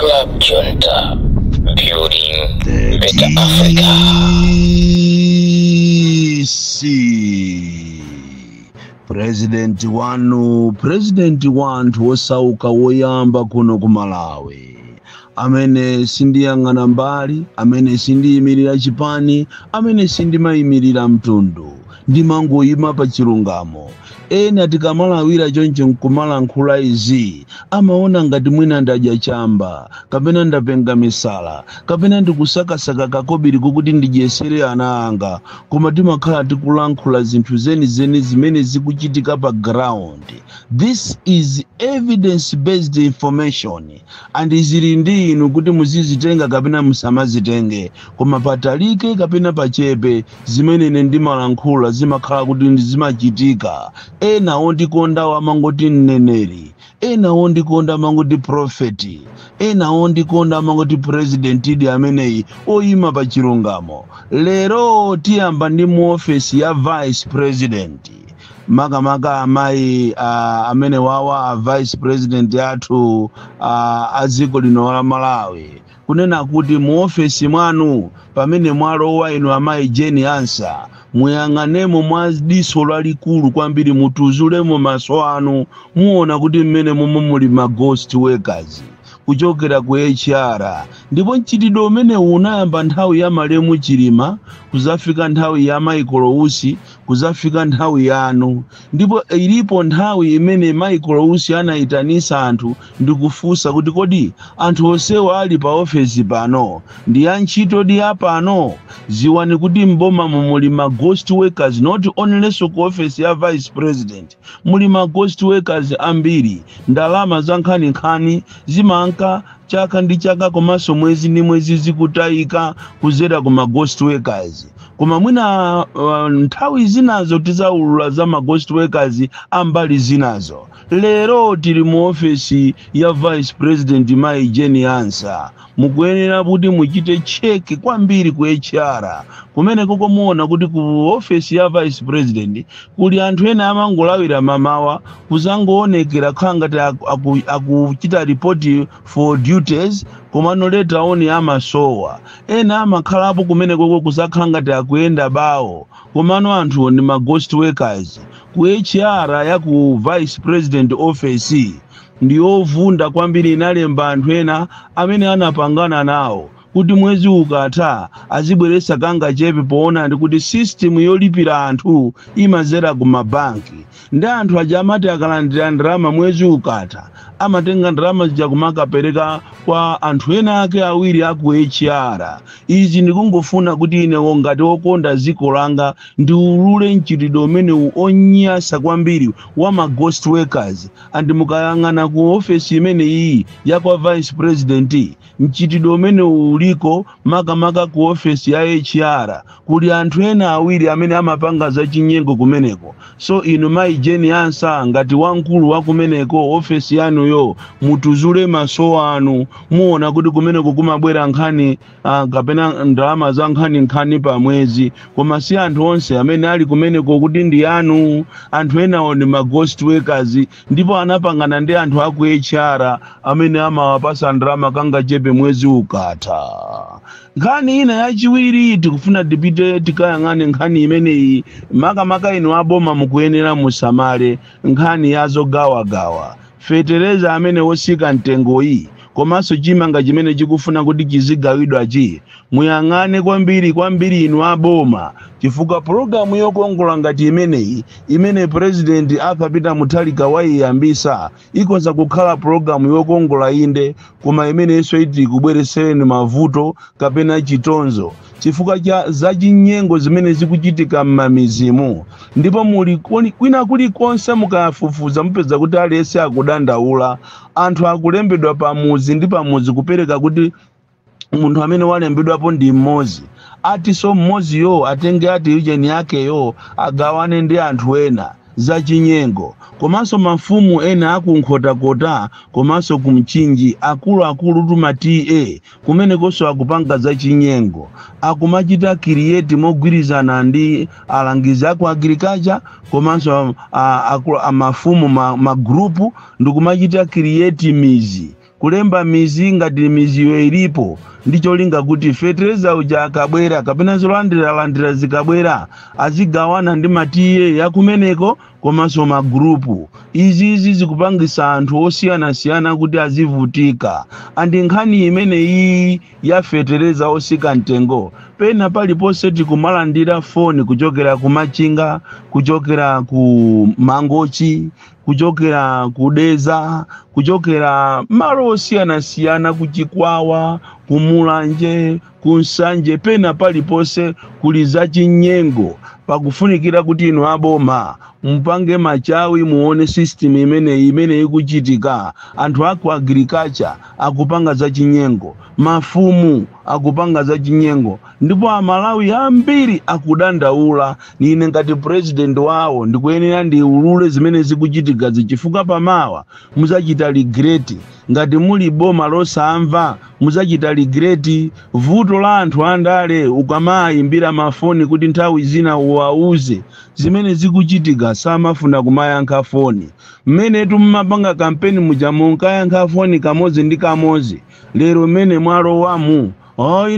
Club Junta, building better Africa. President wanu osauka woyamba kuno ku Malawi. Amene sindiyang'ana mbali, amene sindiyimirira chipani, amene sindimayimirira mtundu. Ndimangoyima pa chilungamo. Ena tikamalawira choncho nkumalankhula izi amaona ngati mwina ndadya chamba kapena ndapenga misala kapena ndikusakasaka kakobiri kukuti ndidyesere ana anga, koma timakhala tikulankhula zinthu zenizeni zimene zikuchitika pa ground. This is evidence based information and zili ndi inu kuti muzizitenga kapena musamazitenge, koma patalike kapena pachepe zimene ine ndimalankhula zimakhala kuti zimachitika. Ena ondikonda amangoti mneneri, ena ondikonda amangoti profeti, ena ondikonda amangoti president idi ameneyi oyima pa chilungamo. Lero tiyamba ndi mu office ya vice president. Makamaka amayi amene wawa vice president yathu aziko lino la Malawi. Kunena kuti mu office mwanu pamene mwalowa inu amayi Jeni Ansa muyang'anemo mwa diso lalikulu kwambiri, mutuzulemo maso anu muona kuti mmene muli ma ghost workers kuchokera ku HR. Ndipo mchitidwe umene unayamba nthawi ya Malemu Chilima kuzafika nthawi ya Michael Usi kuzafika nthawi yanu. Ndipo ilipo nthawi imene Michael Usi anayitanisa anthu ndikufunsa kuti kodi anthu onsewa ali pa office pano ndi antchito di apano. Ziwani kuti mboma muli ma ghost workers, not only so ku office ya vice president, muli ma ghost workers ambiri. Ndalama za nkhani zimanka chaka ndi chaka komanso mwezi ndi mwezi zikutayika kuzera ku ma ghost workers. Koma mwina nthawi zinazo tizaulula za ma ghost workers ambali zinazo. Lero tili mu office ya vice president Mai Jeni Ansa. Mukuyenera kuti muchite cheki kwambiri ku HR. Kumene koko muona kuti ku office ya vice president kuli anthu ena amangolawira mamawa kuzangoonekera khangati akuchita report for duties, komano later on amasowa. Ena amakhalapo kumene koko kusakhangati akuyenda bawo, komano anthu ndi ma ghost workers. Ku HR ya ku vice president office ndiyovunda kwambiri, inalemba anthu ena amene anapangana nawo kuti mwezi ukatha azibweresa kanga chepe poona ndi kuti system yolipira anthu imazera ku mabanki. Ndi anthu aja amati akalandira ndalama mwezi ukatha amatenga ndalama zija kumakapereka kwa anthu ena ake awiri aku HR. Izi ndikungofuna kuti ine ngati wokonda ziko langa ndiulule mchitidwe umene onyasa kwambiri wa ma ghost workers. And mukayang'ana ku office imene iyi ya kwa vice president, mchitidwe umene uliko makamaka ku office ya HR kuli anthu ena awiri amene amapanga za chinyengo kumeneko. So inu Mai Jeni Ansa ngati wankulu wa kumeneko office yanu yo mutuzule maso anu muona kuti kumeneko kumabwera nkhani kapena ndalama za nkhani pa mwezi, koma si anthu onse amene ali kumeneko kuti ndi anu. Anthu ena ndi ma ghost workers, ndipo anapangana ndi anthu aku HR amene amawapasa ndalama kanga chepe mwezi ukatha. Nkhani ina yachiwiri tikufuna tipite tikayang'ane nkhani imeneyi. Makamaka inu aboma mukuyenera musamale nkhani yazo gawa. Fetereza amene wosika mtengo iyi komanso chimanga chimene chikufuna kuti chizigawidwa chi muyang'ane kwambiri inu aboma, chifukwa programu yokongola ngati imeneyi imene president akapita Mutharika waiyambisa ikonza kukhala programu yokongola inde, koma imenenso iti kubweresereni mavuto kapena chitonzo chifukwa cha zachinyengo zimene zikuchitika m'mamizimu. Ndipo muli kwina kulikonse mukafufuza mupeza kuti aliyense akudandaula. Anthu akulembedwa pamuzi ndi pamuzi kupereka kuti munthu amene walembedwapo ndi mmodzi. Ati so mmodzi yo atenge ati ujeni yake yo agawane ndi anthu ena zachinyengo. Komanso mafumu ena akunkhota komanso kumchinji akulu tuma TA kumene koso akupanga zachinyengo. Akumachita create mogwirizana ndi alangizi aku agriculture komanso mafumu magrupu ndikumachita create mizi kulemba mizi ngati miziyo ilipo ndicho linga kuti fetereza uja akabwera kapena zolandira zikabwera azigawana ndi matiye yakumeneko komanso magrupu. Izi zikupangisa anthu osiyana kuti azivutika. Andi nkhani imene iyi ya fetereza osika mtengo pena paliponse tikumalandira foni kuchokera ku Machinga, kuchokera ku Mangochi, kuchokera kudeza, kuchokera malo osiyana ku Chikwawa, ku Mulanje, ku Nsanje, pena paliponse kuli za chinyengo. Pakufunikira kuti inu aboma mpange machawi muone system imene ikuchitika. Anthu aku agriculture akupanga za chinyengo, mafumu akupanga za chinyengo, ndipo amalawi ambiri akudandaula. Nine ngati president wawo ndikuyenera ndiulule zimene zikuchitika zichifuka pamawa muzachita regret. Ngati muli boma losamva muzachita regret. Vuto la anthu andale ukamayimbira mafoni kuti nthawi zina uwauze zimene zikuchitika samafuna kumayankha foni. Mmene tumapanga kampeni muja munkayankha foni kamozi ndi kamozi. Lero mmene mwalo wamu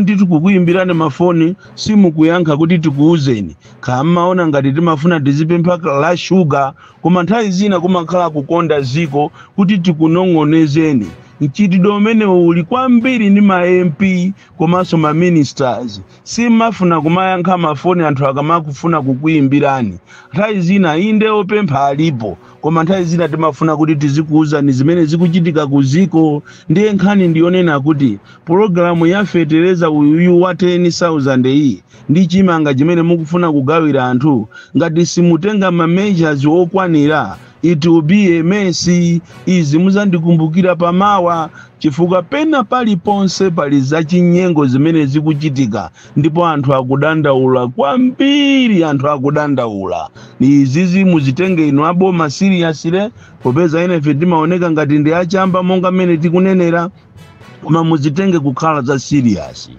ndithu kukuyimbirane mafoni simukuyankha kuti tikuuzeni. Kamaona ngati timafuna tizipempha la sugar koma nthawi zina kumakhala kukonda ziko kuti tikunong'onezeni. Mchitidwe umene uli kwambiri ndi ma MP komanso ma ministers simafuna kumayankha mafoni anthu akamakufuna kukuyimbirani. Nthawi zina inde opempha alipo koma nthawi zina timafuna kuti tizikuuzani zimene zikuchitika kuziko. Ndiye nkhani ndionena kuti programu ya fetereza uyu wa 10,000 iyi ndi chimanga chimene mukufuna kugawira anthu ngati simutenga ma measures okwanira it will be a mess. Izi muzandikumbukira pamawa chifukwa pena paliponse pali za chinyengo zimene zikuchitika ndipo anthu akudandaula kwambiri. Anthu akudandaula izizi muzitenge inu aboma seriously popeza inefe timaoneka ngati ndi achamba monga mmene tikunenera koma muzitenge kukhala za serious.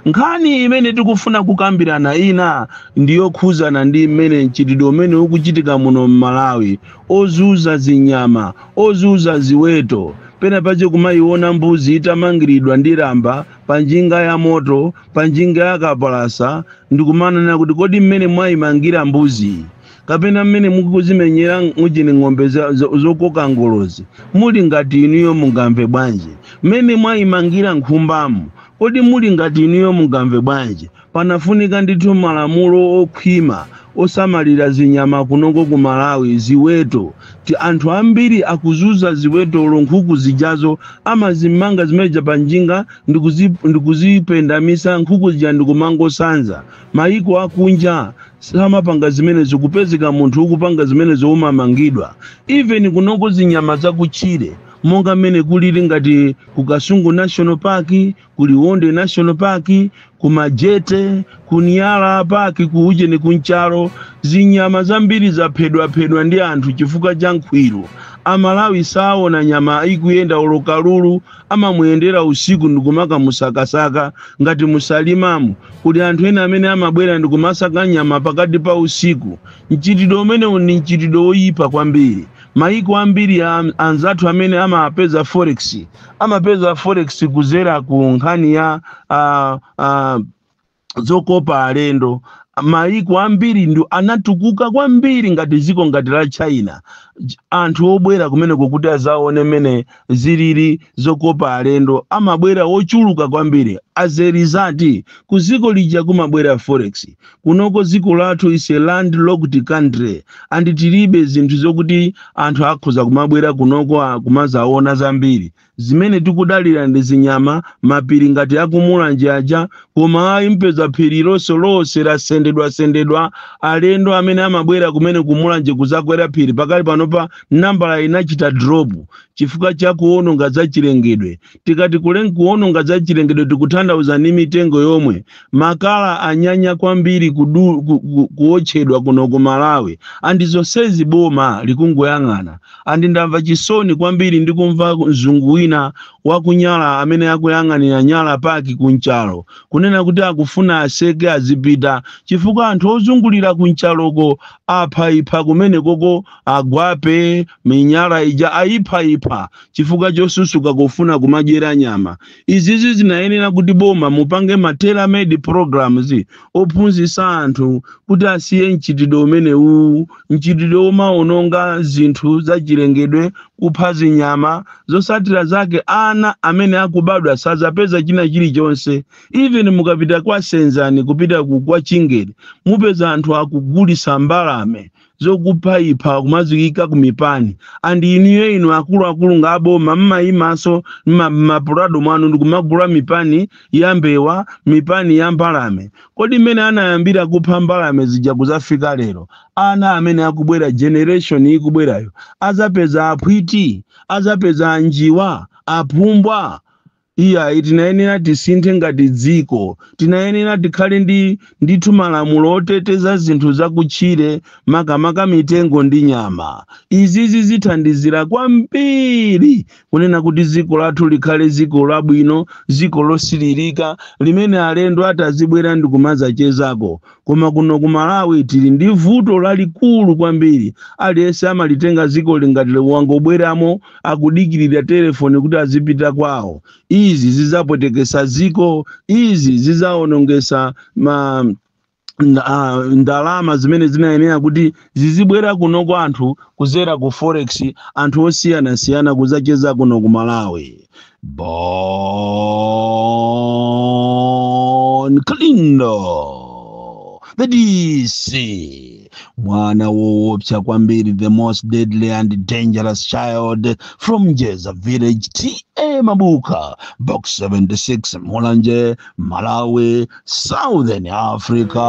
Nkhani imene tikufuna kukambirana ina ndiyo khuzana ndi mmene mchitidwe umene ukuchitika muno Malawi ozuza zinyama, ozuza ziweto. Pena pache kumayiona mbuzi itamangiridwa ndi lamba panjinga ya moto, panjinga ya kapalasa, ndikumanena kuti kodi mmene mwayimangira mbuzi kapena mmene mukuzimenyera uchini ng'ombe zokoka ngolozi muli ngati inuyo mungamve bwanji. Mmene mwayimangira nkhumbamu kodi muli ngati inuyo mungamve bwanji. Panafunika ndithu malamulo okhwima osamalira zinyama kunoko ku Malawi ziweto. Anthu ambiri akuzuza ziweto nkhuku zijazo amazimanga zimeja panjinga ndikuzipendamisa nkhuku zija ndikumangosanza. Mayiko akunja samapanga zimene zikupezeka munthu ukupanga zimene zomamangidwa. Even kunoko zinyama zakutchire monga mmene kulili ngati ku Kasungu National Park, kuliwonde National Park, kumajete, kunyala park, kuujeni kunchalo, zinyama zambiri zaphedwa ndi anthu chifukwa cha nkhwiro. Amalawi saona nyama ikuyenda olokalulu amamuyendera usiku ndikumaka musakasaka ngati musalimamu kuti anthu ena amene amabwera ndikumasaka nyama pakati pa usiku. Mchitidwe umene ni mchitidwe oyipa kwambiri. Mayiko ambiri anzathu amene amapeza forex kuzera ku nkhani ya zokopa alendo. Mayiko ambiri ndio anatukuka kwambiri ngati ziko ngati la China. Anthu obwera kumene kuti azaone mene zilili zokopa alendo amabwera ochuluka kwambiri. As a result kuziko lija kumabwera forex. Kunoko ziko lathu is a landlocked country and tilibe zinthu zokuti anthu akhoza kumabwera kunoko kumazaona zambiri. Zimene tikudalira ndi zinyama mapiri ngati akumulanje aja koma impeza phiri lose lasendedwa alendo amene amabwera kumene kumulanje kuzakwera phiri pakali panopa nambala inachita drop chifukwa cha kuononga za chilengedwe. Tikati kuononga za chilengedwe tikutanthauza ni mitengo yomwe makala anyanya kwambiri kuotchedwa kuno ku Malawi andizonsezi boma likungoyang'ana. Andi ndamva chisoni kwambiri ndikumva mzungu wina wakunyala amene akuyang'anira Nyala Park kunchalo kunena kuti akufuna aseke azipita chifukwa anthu ozungulira kunchaloko apha kumene koko agwape minyala ija ayipha chifukwa chosusuka kufuna kumadyera nyama. Izizi zinayenera kuti boma mupange tailor-made programs ophunzitsa anthu kuti asiye mchitidwe umenewu, mchitidwe umaononga zinthu zachilengedwe, kupha zinyama zosatira zake. Ana amene akubadwa sazapeza china chilichonse. Even mukapita kwa Senzani kupita kwa Chingeri mupeza anthu akugulisa mbalame zokupha kumazikika kumipani. Andi inu akulu ngaboma mmayimaso mapurado mwanu ndikumagula mipani ya mbewa, mipani ya mbalame. Kodi mene anayambira kupha mbalame zija kuzafika lero, ana amene akubwera generation ikubwerayo azapeza aphwiti, azapeza njiwa, aphumbwa. Iya tinayenera tisinthe ngati dziko, tinayenera tikhale ndi malamulo oteteza zinthu zakutchire, makamaka mitengo ndi nyama. Izizi zithandizira kwambiri kunena kuti dziko lathu likhale dziko labwino, dziko losiririka limene alendo atazibwera ndi kumadzachezako. Koma kuno ku Malawi tili ndi vuto lalikulu kwambiri. Aliyense amalitenga dziko lingati wangobweramo akudikirira telefoni kuti azipita kwawo. Izi zizapotekesa dziko, izi zizaonongesa ndalama zimene zinayenera kuti zizibwera kuno kwa anthu kuzera ku forex, anthu osiyana kuzacheza kuno ku Malawi. Born Klindo, the DC, mwana woopsa kwambiri, the most deadly and dangerous child from Jeza village, T.A. Mabuka, box 76, Mulanje, Malawi, Southern Africa.